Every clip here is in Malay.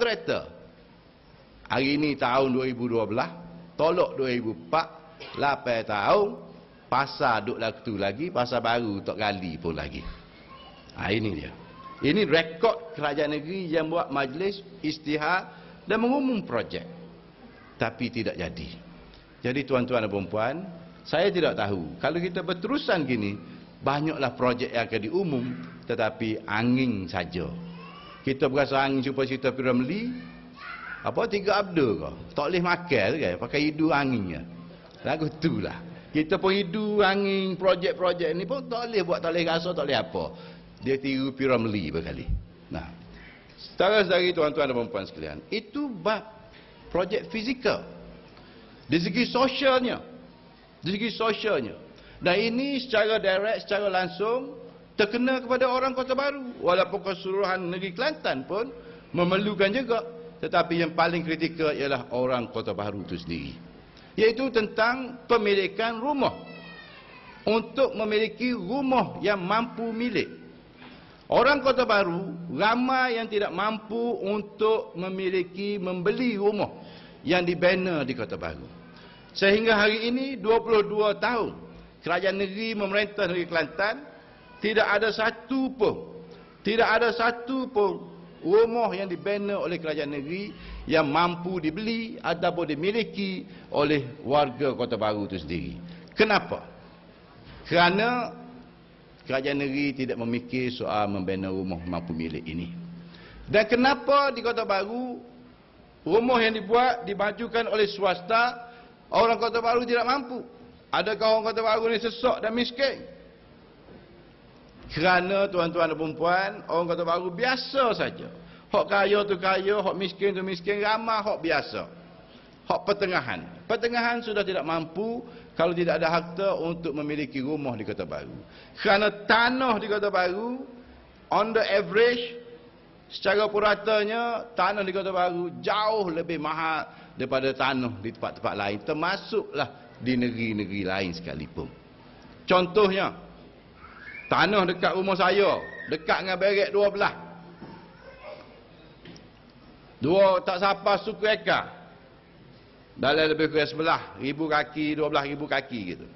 kontraktor. Hari ini tahun 2012, tolok 2004, 8 tahun, pasar duk laku lagi, pasar baru tak gali pun lagi. Ini dia. Ini rekod kerajaan negeri yang buat majlis istihad dan mengumum projek. Tapi tidak jadi. Jadi tuan-tuan dan puan-puan, saya tidak tahu. Kalau kita berterusan gini, banyaklah projek yang akan diumum, tetapi angin saja. Kita berasa angin supaya kita Piramli, 3 abda kau. Tak boleh makan kan, pakai hidu anginnya. Lagu itulah. Kita pun hidu angin projek-projek ni pun tak boleh buat, tak boleh rasa, tak boleh apa. Dia tiru Piramli berkali. Nah, saudara-saudari, tuan-tuan dan puan-puan sekalian, itu bab projek fizikal. Dari segi sosialnya. Dan ini secara direct, secara langsung terkena kepada orang Kota Baru. Walaupun keseluruhan negeri Kelantan pun memerlukan juga. Tetapi yang paling kritikal ialah orang Kota Baru itu sendiri. Iaitu tentang pemilikan rumah. Untuk memiliki rumah yang mampu milik. Orang Kota Baru ramai yang tidak mampu untuk membeli rumah yang dibina di Kota Baru. Sehingga hari ini 22 tahun kerajaan negeri memerintah negeri Kelantan, tidak ada satu pun rumah yang dibina oleh kerajaan negeri yang mampu dibeli ataupun dimiliki oleh warga Kota Baru itu sendiri. Kenapa? Kerana kerajaan negeri tidak memikir soal membina rumah mampu milik ini. Dan kenapa di Kota Baru rumah yang dibuat dimajukan oleh swasta, orang Kota Baru tidak mampu? Adakah orang Kota Baru ni sesak dan miskin? Kerana tuan-tuan dan perempuan, orang Kota Baru biasa saja. Hak kaya tu kaya, hak miskin tu miskin, ramai hak biasa. Hak pertengahan. Pertengahan sudah tidak mampu kalau tidak ada harta untuk memiliki rumah di Kota Baru. Kerana tanah di Kota Baru, on the average, secara puratanya, tanah di Kota Baru jauh lebih mahal daripada tanah di tempat-tempat lain. Termasuklah di negeri-negeri lain sekalipun. Contohnya, tanah dekat rumah saya, dekat dengan Berek 12. Tak sampai suku ekar. Dalam lebih kurang 11,000 kaki, 12,000 kaki gitu.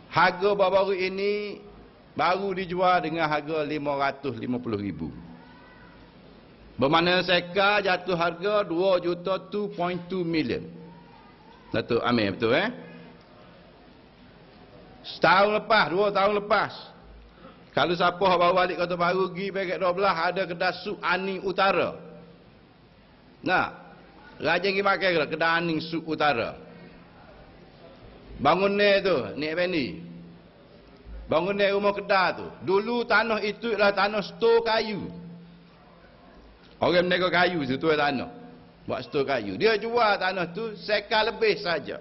Harga baru-baru ini baru dijual dengan harga 550,000. Bermakna sekar jatuh harga 2 million. Datuk Amir, betul Setahun lepas, 2 tahun lepas. Kalau siapa bawa balik Kota Baru pergi Perak 12, ada kedai Suk Ani Utara. Nah, rajin pergi makan kedai Ani Suk Utara. Bangun ni tu, ni Effendi. Bangun ni rumah kedai tu. Dulu tanah itu adalah tanah stor kayu. Orang menegur kayu situ tanah. Buat stor kayu. Dia jual tanah tu sekar lebih saja.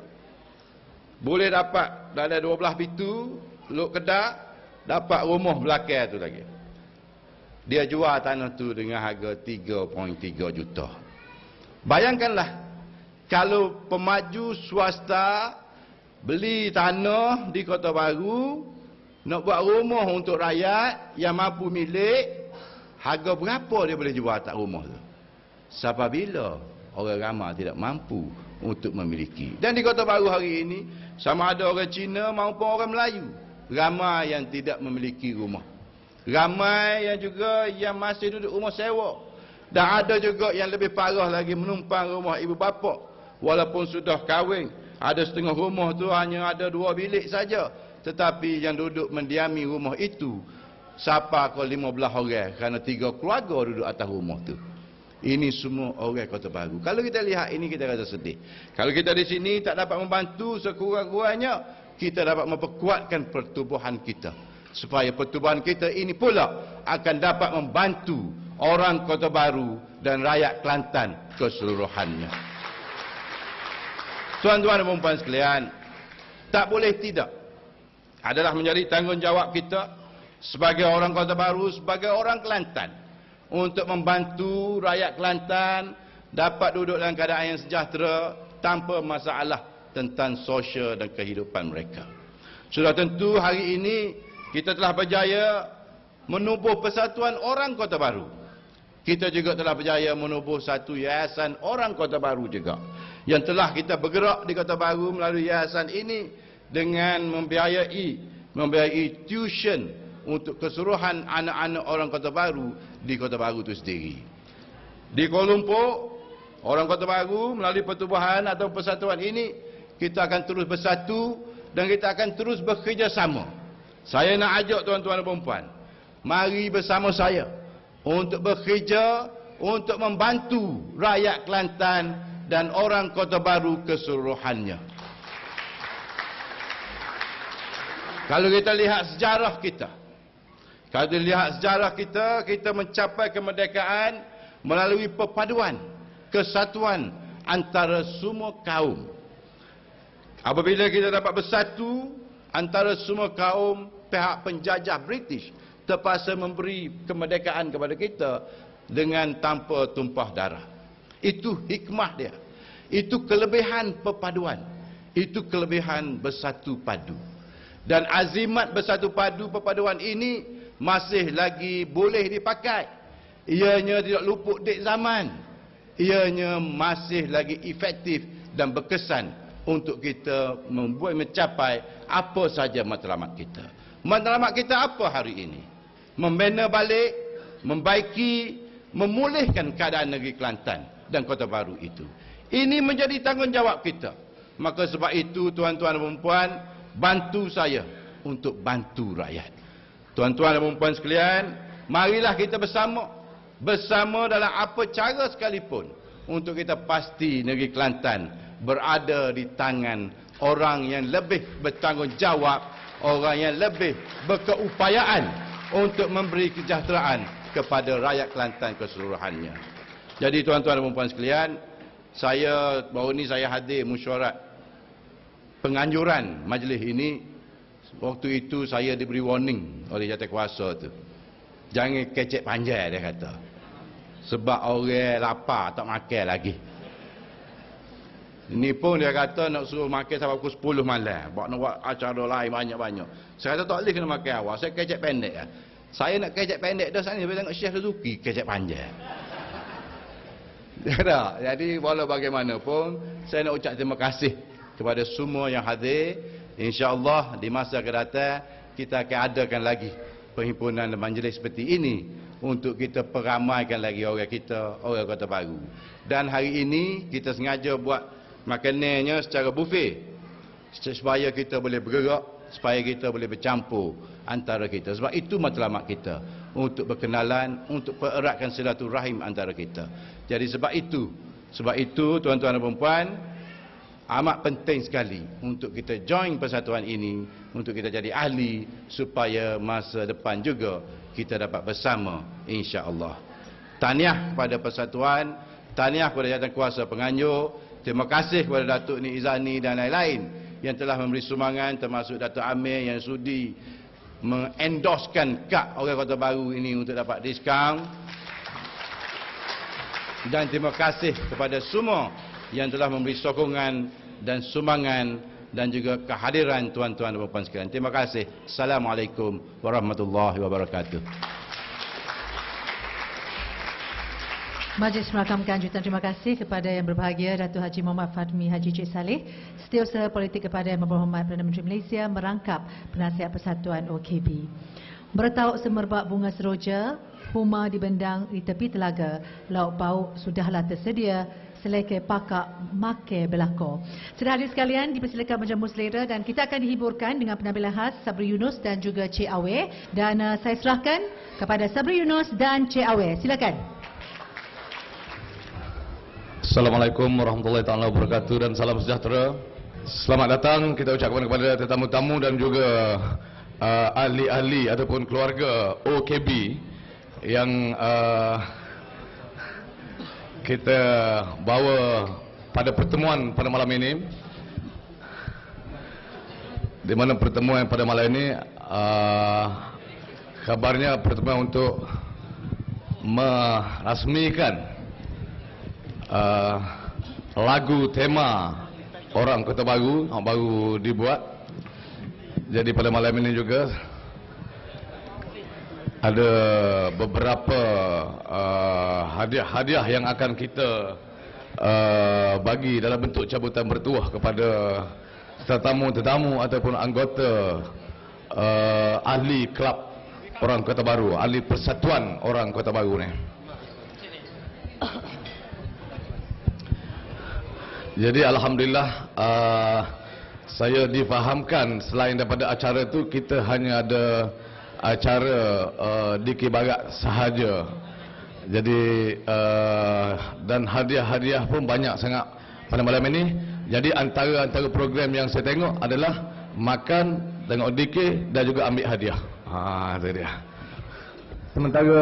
Boleh dapat dalam 12 pintu, luk kedai, dapat rumah belakang tu lagi. Dia jual tanah tu dengan harga 3.3 juta. Bayangkanlah, kalau pemaju swasta beli tanah di Kota Baru, nak buat rumah untuk rakyat yang mampu milik, harga berapa dia boleh jual tak rumah tu? Sampai bila orang ramai tidak mampu untuk memiliki. Dan di Kota Baru hari ini, sama ada orang Cina maupun orang Melayu, ramai yang tidak memiliki rumah. Ramai yang juga yang masih duduk rumah sewa. Dan ada juga yang lebih parah lagi, menumpang rumah ibu bapa. Walaupun sudah kahwin, ada setengah rumah tu hanya ada 2 bilik saja. Tetapi yang duduk mendiami rumah itu, siapa ke 15 orang, kerana 3 keluarga duduk atas rumah tu. Ini semua orang Kota Baru. Kalau kita lihat ini, kita rasa sedih. Kalau kita di sini tak dapat membantu, sekurang-kurangnya kita dapat memperkuatkan pertubuhan kita. Supaya pertubuhan kita ini pula akan dapat membantu orang Kota Baru dan rakyat Kelantan keseluruhannya. Tuan-tuan dan puan-puan sekalian, tak boleh tidak. Adalah menjadi tanggungjawab kita sebagai orang Kota Baru, sebagai orang Kelantan, untuk membantu rakyat Kelantan dapat duduk dalam keadaan yang sejahtera tanpa masalah tentang sosial dan kehidupan mereka. Sudah tentu hari ini kita telah berjaya menubuh persatuan orang Kota Baru. kita juga telah berjaya menubuh satu yayasan orang Kota Baru juga, yang telah kita bergerak di Kota Baru melalui yayasan ini dengan membiayai tuition untuk keseluruhan anak-anak orang Kota Baru di Kota Baru itu sendiri. Di Kuala Lumpur, orang Kota Baru melalui pertubuhan atau persatuan ini, kita akan terus bersatu dan kita akan terus bekerjasama. Saya nak ajak tuan-tuan dan puan-puan, mari bersama saya untuk bekerja untuk membantu rakyat Kelantan dan orang Kota Baru keseluruhannya. Kalau kita lihat sejarah kita, kita mencapai kemerdekaan melalui perpaduan, kesatuan antara semua kaum. Apabila kita dapat bersatu antara semua kaum, pihak penjajah British terpaksa memberi kemerdekaan kepada kita dengan tanpa tumpah darah. Itu hikmah dia. Itu kelebihan perpaduan. Itu kelebihan bersatu padu. Dan azimat bersatu padu perpaduan ini masih lagi boleh dipakai. Ianya tidak luput dek zaman. Ianya masih lagi efektif dan berkesan untuk kita mencapai apa saja matlamat kita. Matlamat kita apa hari ini? Membina balik, membaiki, memulihkan keadaan negeri Kelantan dan Kota Baru itu. Ini menjadi tanggungjawab kita. Maka sebab itu tuan-tuan dan puan, bantu saya untuk bantu rakyat. Tuan-tuan dan puan sekalian, marilah kita bersama dalam apa cara sekalipun untuk kita pasti negeri Kelantan berada di tangan orang yang lebih bertanggungjawab, orang yang lebih berkeupayaan untuk memberi kesejahteraan kepada rakyat Kelantan keseluruhannya. Jadi tuan-tuan dan puan sekalian, baru ni saya hadir mesyuarat penganjuran majlis ini. Waktu itu saya diberi warning oleh jawatankuasa tu. Jangan kecek panjang, dia kata. Sebab orang lapar tak makan lagi. Ini pun dia kata nak suruh makan sampai pukul 10 malam. Nak buat acara lain banyak-banyak. Saya kata tak boleh kena makan awal. Saya kecek pendek lah. Saya nak kecek pendek dah sana. Saya tengok Syekh Suzuki kecek panjang. Jadi walau bagaimanapun, saya nak ucap terima kasih kepada semua yang hadir. InsyaAllah di masa akan datang, kita akan adakan lagi perhimpunan dan majlis seperti ini untuk kita peramaikan lagi orang kita, orang Kota Baru. Dan hari ini kita sengaja buat makanannya secara buffet supaya kita boleh bergerak, supaya kita boleh bercampur antara kita. Sebab itu matlamat kita, untuk berkenalan, untuk pereratkan silaturahim antara kita. Jadi sebab itu tuan-tuan dan puan, amat penting sekali untuk kita join persatuan ini, untuk kita jadi ahli supaya masa depan juga kita dapat bersama, insya-Allah. Tahniah kepada persatuan, tahniah kepada jawatankuasa penganjur. Terima kasih kepada Datuk Nik Izani dan lain-lain yang telah memberi sumbangan, termasuk Datuk Amir yang sudi mengendoskan kad orang Kota Baru ini untuk dapat diskaun. Dan terima kasih kepada semua yang telah memberi sokongan dan sumbangan dan juga kehadiran tuan-tuan dan puan sekalian. Terima kasih. Assalamualaikum warahmatullahi wabarakatuh. Majlis merakamkan jutaan terima kasih kepada Yang Berbahagia Datuk Haji Muhammad Fahmi Haji Cik Saleh, Setiausaha Politik kepada Yang Berhormat Perdana Menteri Malaysia merangkap Penasihat Persatuan OKB. Bertauk semerbak bunga seroja, huma dibendang di tepi telaga, lauk pauk sudahlah tersedia, selekeh pakak make belako. Saudara hadirin sekalian, dipersilakan menjamu selera dan kita akan dihiburkan dengan penampilan khas Sabri Yunus dan juga Cik Awe. Dan saya serahkan kepada Sabri Yunus dan Cik Awe. Silakan. Assalamualaikum warahmatullahi taala wabarakatuh dan salam sejahtera. Selamat datang kita ucapkan kepada tetamu-tamu dan juga ahli-ahli ataupun keluarga OKB yang kita bawa pada pertemuan pada malam ini. Di mana pertemuan pada malam ini kabarnya pertemuan untuk merasmikan lagu tema orang Kota Baru yang baru dibuat. Jadi pada malam ini juga ada beberapa hadiah-hadiah yang akan kita bagi dalam bentuk cabutan bertuah kepada tetamu-tetamu ataupun anggota ahli kelab orang Kota Baru, ahli persatuan orang Kota Baru ni. Jadi alhamdulillah saya difahamkan selain daripada acara itu kita hanya ada acara Dikir Barat sahaja. Jadi dan hadiah-hadiah pun banyak sangat pada malam ini. Jadi antara program yang saya tengok adalah makan, tengok dikir dan juga ambil hadiah. Itu dia. Sementara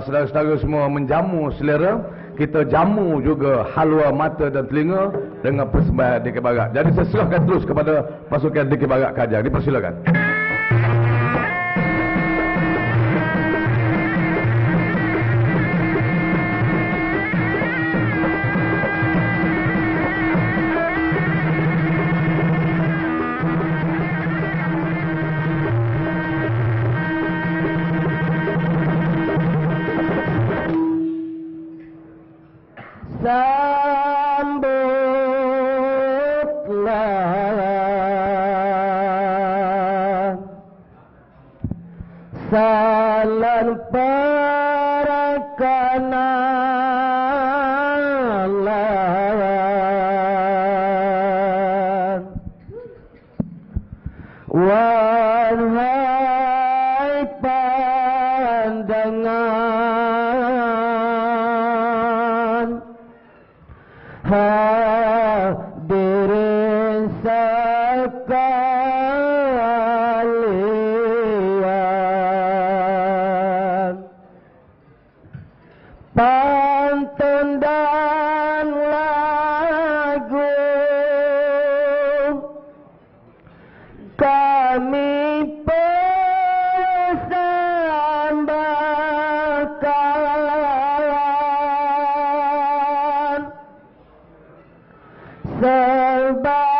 saudara-saudara semua menjamu selera, kita jamu juga halwa mata dan telinga dengan persembahan Dikir Barat. Jadi saya serahkan terus kepada pasukan Dikir Barat Kajang. Dipersilakan. Sambutlah salam para kenalan, wahai pandangan hadirin sekalian, pantun dan lagu kami persembahkan sebagai